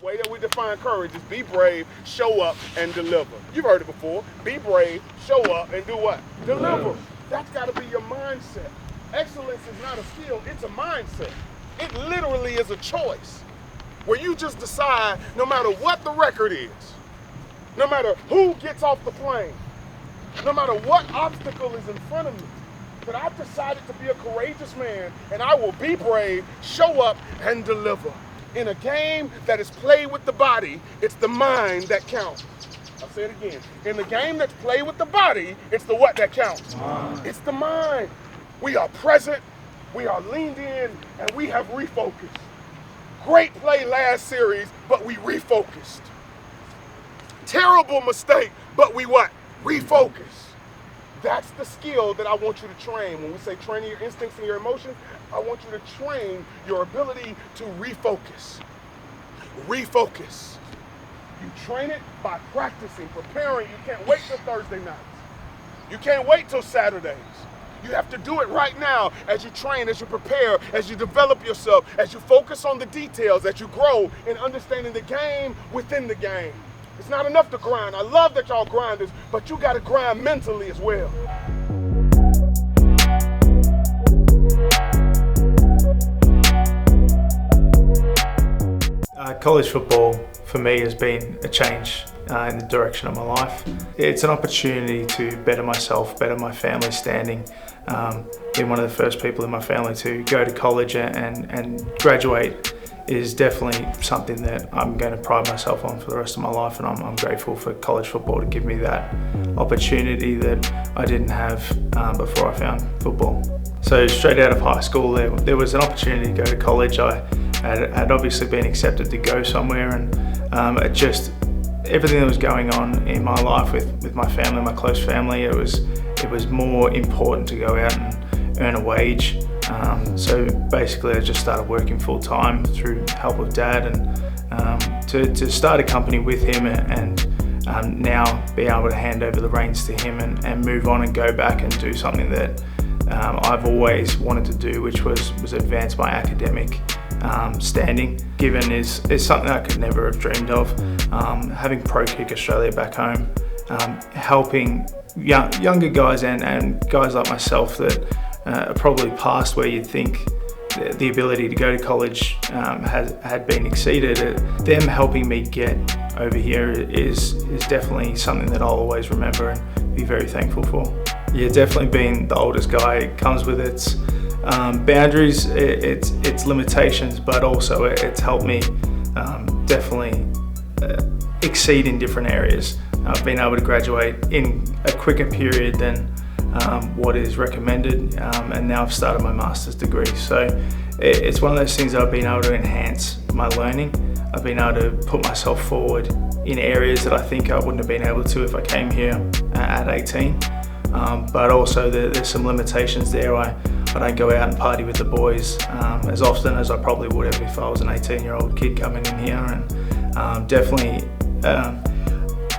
way that we define courage is be brave, show up, and deliver. You've heard it before. Be brave, show up, and do what? Deliver. That's got to be your mindset. Excellence is not a skill, it's a mindset. It literally is a choice where you just decide no matter what the record is, no matter who gets off the plane, no matter what obstacle is in front of me, that I've decided to be a courageous man and I will be brave, show up, and deliver. In a game that is played with the body, it's the mind that counts. I'll say it again. In the game that's played with the body, it's the what that counts? It's the mind. We are present, we are leaned in, and we have refocused. Great play last series, but we refocused. Terrible mistake, but we what? Refocus. That's the skill that I want you to train. When we say training your instincts and your emotions, I want you to train your ability to refocus. Refocus. You train it by practicing, preparing. You can't wait till Thursday nights. You can't wait till Saturdays. You have to do it right now as you train, as you prepare, as you develop yourself, as you focus on the details, as you grow in understanding the game within the game. It's not enough to grind. I love that y'all grinders, but you got to grind mentally as well. College football for me has been a change in the direction of my life. It's an opportunity to better myself, better my family standing. Being one of the first people in my family to go to college and graduate is definitely something that I'm going to pride myself on for the rest of my life, and I'm grateful for college football to give me that opportunity that I didn't have before I found football. So straight out of high school there was an opportunity to go to college. I had obviously been accepted to go somewhere, and it just everything that was going on in my life with my family, my close family, it was more important to go out and earn a wage. So basically I just started working full time through help of Dad, and to start a company with him and now be able to hand over the reins to him and move on and go back and do something that I've always wanted to do, which was advance my academic standing. Given is something I could never have dreamed of. Having Pro Kick Australia back home, helping younger guys and guys like myself that are probably past where you'd think the ability to go to college had been exceeded. Them helping me get over here is definitely something that I'll always remember and be very thankful for. Yeah, definitely being the oldest guy, it comes with its boundaries, its limitations, but also it's helped me definitely exceed in different areas. I've been able to graduate in a quicker period than what is recommended, and now I've started my master's degree. So it's one of those things that I've been able to enhance my learning. I've been able to put myself forward in areas that I think I wouldn't have been able to if I came here at 18. But also there's some limitations there. I don't go out and party with the boys as often as I probably would have if I was an 18-year-old kid coming in here, and definitely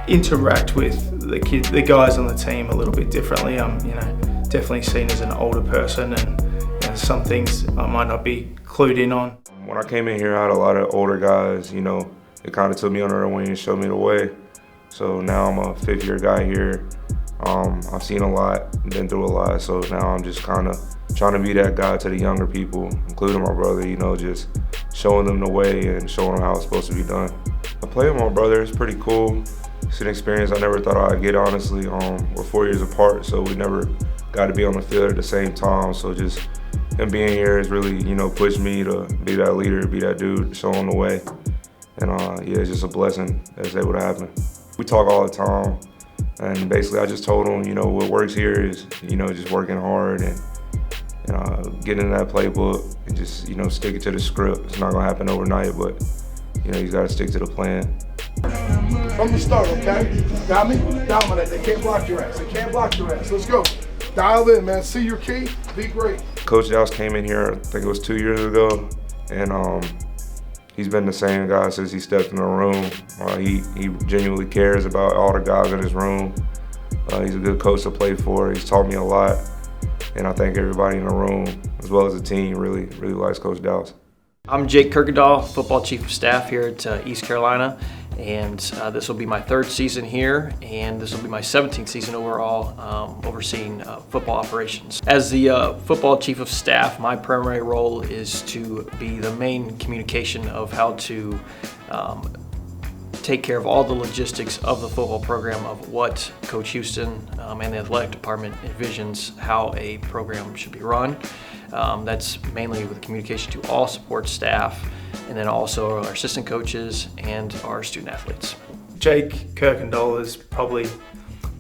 interact with the guys on the team a little bit differently. I'm definitely seen as an older person, and some things I might not be clued in on. When I came in here, I had a lot of older guys, they kind of took me under their wing and showed me the way. So now I'm a fifth-year guy here. I've seen a lot, been through a lot, so now I'm just kind of trying to be that guy to the younger people, including my brother, just showing them the way and showing them how it's supposed to be done. I play with my brother, it's pretty cool. It's an experience I never thought I'd get, honestly. We're 4 years apart, so we never got to be on the field at the same time, so just him being here has really, pushed me to be that leader, be that dude, show him the way. And yeah, it's just a blessing that's able to happen. We talk all the time. And basically, I just told him, what works here is, just working hard and getting in that playbook and just, sticking to the script. It's not gonna happen overnight, but, you gotta stick to the plan. From the start, okay? Got me? Dominate. They can't block your ass. They can't block your ass. Let's go. Dial in, man. See your key. Be great. Coach Dowse came in here, I think it was 2 years ago, and he's been the same guy since he stepped in the room. He genuinely cares about all the guys in his room. He's a good coach to play for. He's taught me a lot, and I think everybody in the room, as well as the team, really likes Coach Dowse. I'm Jake Kirkendall, football chief of staff here at East Carolina, and this will be my 3rd season here, and this will be my 17th season overall overseeing football operations. As the football chief of staff, my primary role is to be the main communication of how to take care of all the logistics of the football program, of what Coach Houston and the athletic department envisions how a program should be run. That's mainly with communication to all support staff, and then also our assistant coaches and our student athletes. Jake Kirkendall has probably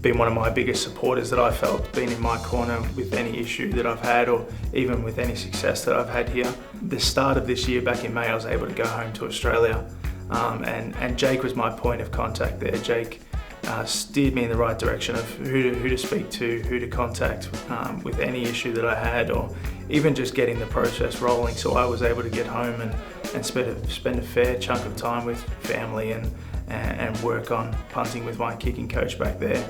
been one of my biggest supporters that I felt, been in my corner with any issue that I've had or even with any success that I've had here. The start of this year, back in May, I was able to go home to Australia, and Jake was my point of contact there. Jake steered me in the right direction of who to speak to, who to contact with any issue that I had, or even just getting the process rolling. So I was able to get home and spend a fair chunk of time with family and work on punting with my kicking coach back there.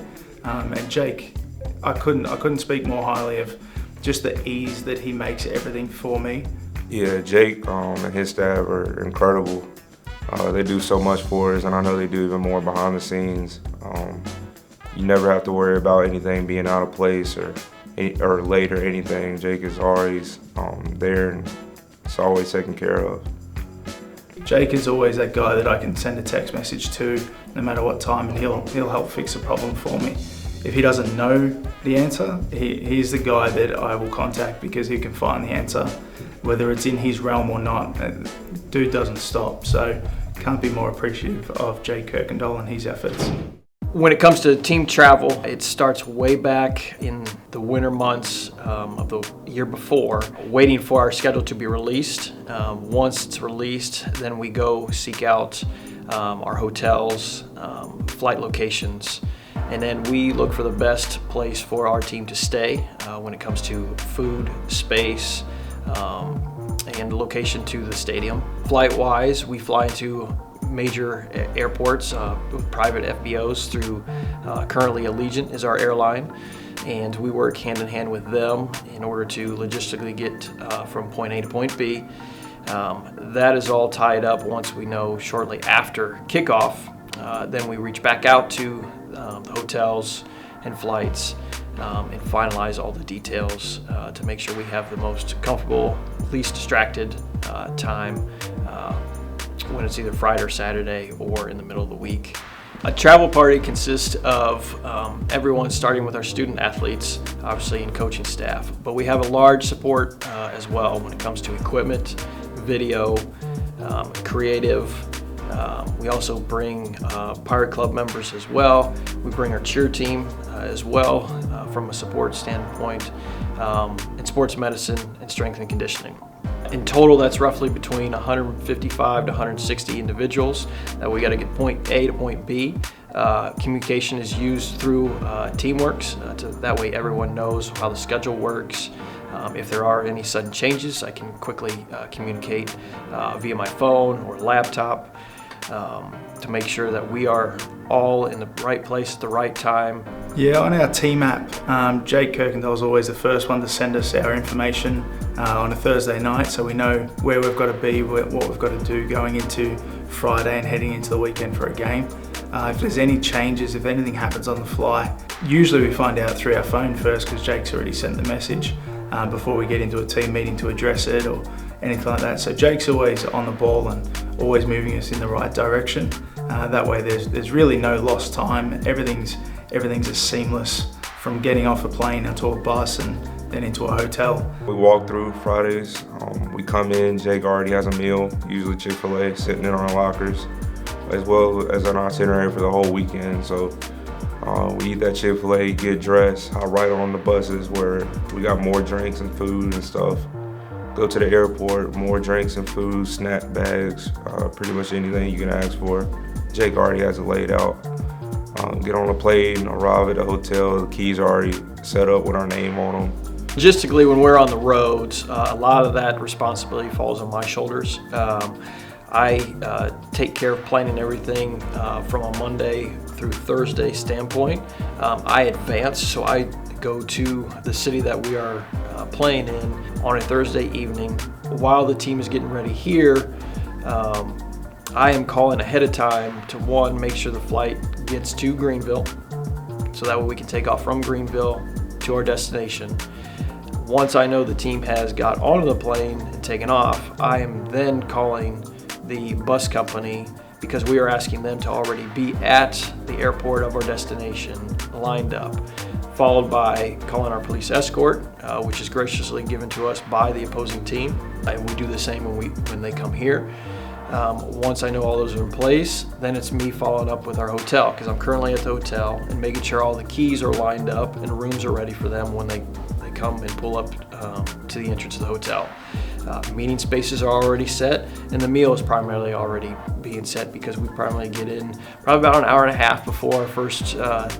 And Jake, I couldn't speak more highly of just the ease that he makes everything for me. Yeah, Jake and his staff are incredible. They do so much for us, and I know they do even more behind the scenes. You never have to worry about anything being out of place or late or anything. Jake is always there, and it's always taken care of. Jake is always that guy that I can send a text message to no matter what time, and he'll help fix a problem for me. If he doesn't know the answer, he's the guy that I will contact because he can find the answer, whether it's in his realm or not. Dude doesn't stop, so can't be more appreciative of Jake Kirkendall and his efforts. When it comes to team travel, it starts way back in the winter months of the year before, waiting for our schedule to be released. Once it's released, then we go seek out our hotels, flight locations, and then we look for the best place for our team to stay when it comes to food, space, and location to the stadium. Flight-wise, we fly into major airports with private FBOs through currently Allegiant is our airline, and we work hand in hand with them in order to logistically get from point A to point B. That is all tied up once we know shortly after kickoff. Then we reach back out to the hotels and flights and finalize all the details to make sure we have the most comfortable, least distracted time when it's either Friday or Saturday or in the middle of the week. A travel party consists of everyone starting with our student athletes, obviously, and coaching staff, but we have a large support as well when it comes to equipment, video, creative. We also bring Pirate Club members as well. We bring our cheer team as well from a support standpoint, and sports medicine and strength and conditioning. In total, that's roughly between 155 to 160 individuals that we got to get point A to point B. Communication is used through Teamworks, that way everyone knows how the schedule works. If there are any sudden changes, I can quickly communicate via my phone or laptop to make sure that we are all in the right place at the right time. Yeah, on our team app, Jake Kirkendall is always the first one to send us our information on a Thursday night, so we know where we've got to be, what we've got to do going into Friday and heading into the weekend for a game. If there's any changes, if anything happens on the fly, usually we find out through our phone first because Jake's already sent the message before we get into a team meeting to address it or anything like that. So Jake's always on the ball and always moving us in the right direction. That way there's really no lost time. Everything's as seamless from getting off a plane into a bus and then into a hotel. We walk through Fridays. We come in, Jake already has a meal, usually Chick-fil-A, sitting in our lockers, as well as an itinerary for the whole weekend. So we eat that Chick-fil-A, get dressed, hop right on the buses where we got more drinks and food and stuff. Go to the airport, more drinks and food, snack bags, pretty much anything you can ask for. Jake already has it laid out. Get on a plane, arrive at the hotel, the keys are already set up with our name on them. Logistically, when we're on the roads, a lot of that responsibility falls on my shoulders. I take care of planning everything from a Monday through Thursday standpoint. I advance, so I go to the city that we are playing in on a Thursday evening, while the team is getting ready here, I am calling ahead of time to, one, make sure the flight gets to Greenville, so that way we can take off from Greenville to our destination. Once I know the team has got onto the plane and taken off, I am then calling the bus company, because we are asking them to already be at the airport of our destination lined up, followed by calling our police escort, which is graciously given to us by the opposing team. And we do the same when they come here. Once I know all those are in place, then it's me following up with our hotel, because I'm currently at the hotel, and making sure all the keys are lined up and rooms are ready for them when they come and pull up to the entrance of the hotel. Meeting spaces are already set, and the meal is primarily already being set, because we primarily get in probably about an hour and a half before our first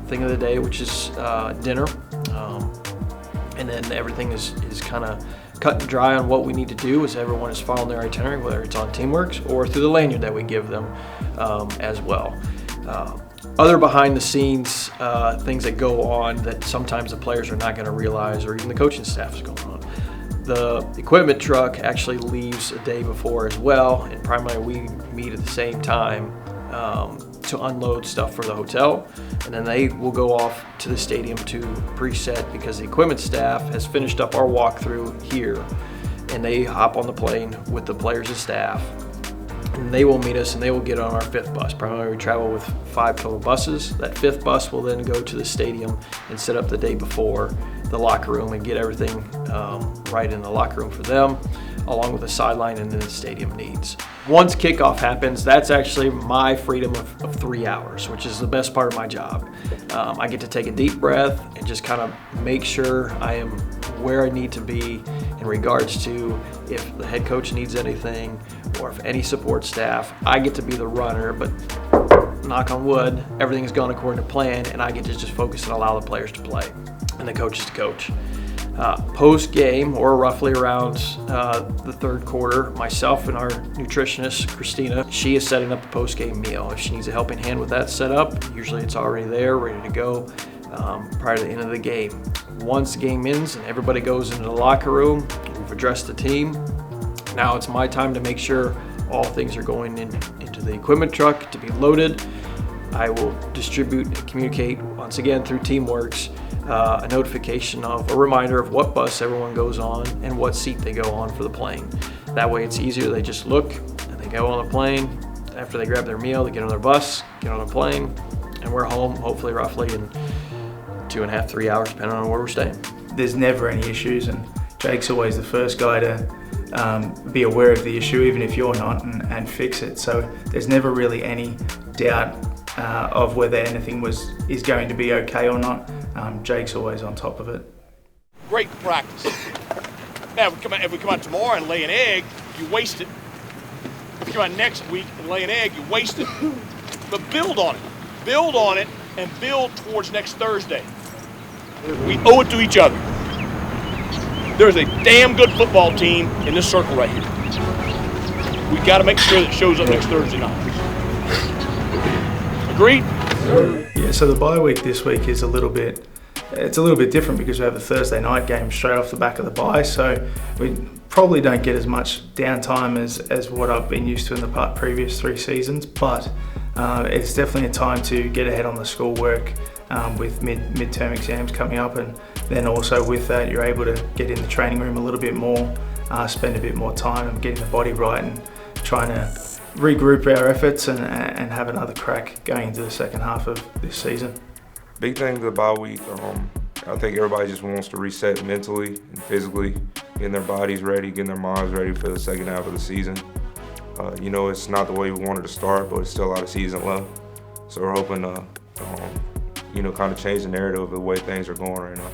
thing of the day, which is dinner. And then everything is kind of cut and dry on what we need to do, as everyone is following their itinerary, whether it's on Teamworks or through the lanyard that we give them as well. Other behind the scenes things that go on that sometimes the players are not going to realize, or even the coaching staff is going on. The equipment truck actually leaves a day before as well, and primarily we meet at the same time to unload stuff for the hotel, and then they will go off to the stadium to preset, because the equipment staff has finished up our walkthrough here, and they hop on the plane with the players and staff, and they will meet us, and they will get on our 5th bus. Primarily we travel with 5 total buses. That 5th bus will then go to the stadium and set up the day before the locker room and get everything right in the locker room for them, along with the sideline and then the stadium needs. Once kickoff happens, that's actually my freedom of 3 hours, which is the best part of my job. I get to take a deep breath and just kind of make sure I am where I need to be in regards to if the head coach needs anything, or if any support staff. I get to be the runner, but knock on wood, everything's gone according to plan, and I get to just focus and allow the players to play and the coaches to coach. Post game, or roughly around the 3rd quarter, myself and our nutritionist, Christina, she is setting up the post game meal. If she needs a helping hand with that setup, usually it's already there, ready to go prior to the end of the game. Once the game ends and everybody goes into the locker room, we've addressed the team. Now it's my time to make sure all things are going into the equipment truck to be loaded. I will distribute and communicate, once again through Teamworks, a notification of a reminder of what bus everyone goes on and what seat they go on for the plane. That way it's easier. They just look and they go on the plane. After they grab their meal, they get on their bus, get on a plane, and we're home hopefully roughly in 2.5, 3 hours, depending on where we're staying. There's never any issues, and Jake's always the first guy to be aware of the issue, even if you're not, and fix it. So there's never really any doubt of whether anything is going to be okay or not. Jake's always on top of it. Great practice. Now, if we come out tomorrow and lay an egg, you waste it. If you come out next week and lay an egg, you waste it. But build on it. Build on it and build towards next Thursday. We owe it to each other. There's a damn good football team in this circle right here. We got to make sure that it shows up next Thursday night. Agreed? Yeah, so the bye week this week is a little bit different, because we have a Thursday night game straight off the back of the bye, so we probably don't get as much downtime as what I've been used to in the previous 3 seasons, but it's definitely a time to get ahead on the schoolwork with midterm exams coming up, and then also with that you're able to get in the training room a little bit more, spend a bit more time and getting the body right and trying to regroup our efforts and have another crack going into the second half of this season. Big thing the bye week, I think everybody just wants to reset mentally and physically, getting their bodies ready, getting their minds ready for the second half of the season. It's not the way we wanted to start, but it's still a lot of season left. So we're hoping to, kind of change the narrative of the way things are going right now.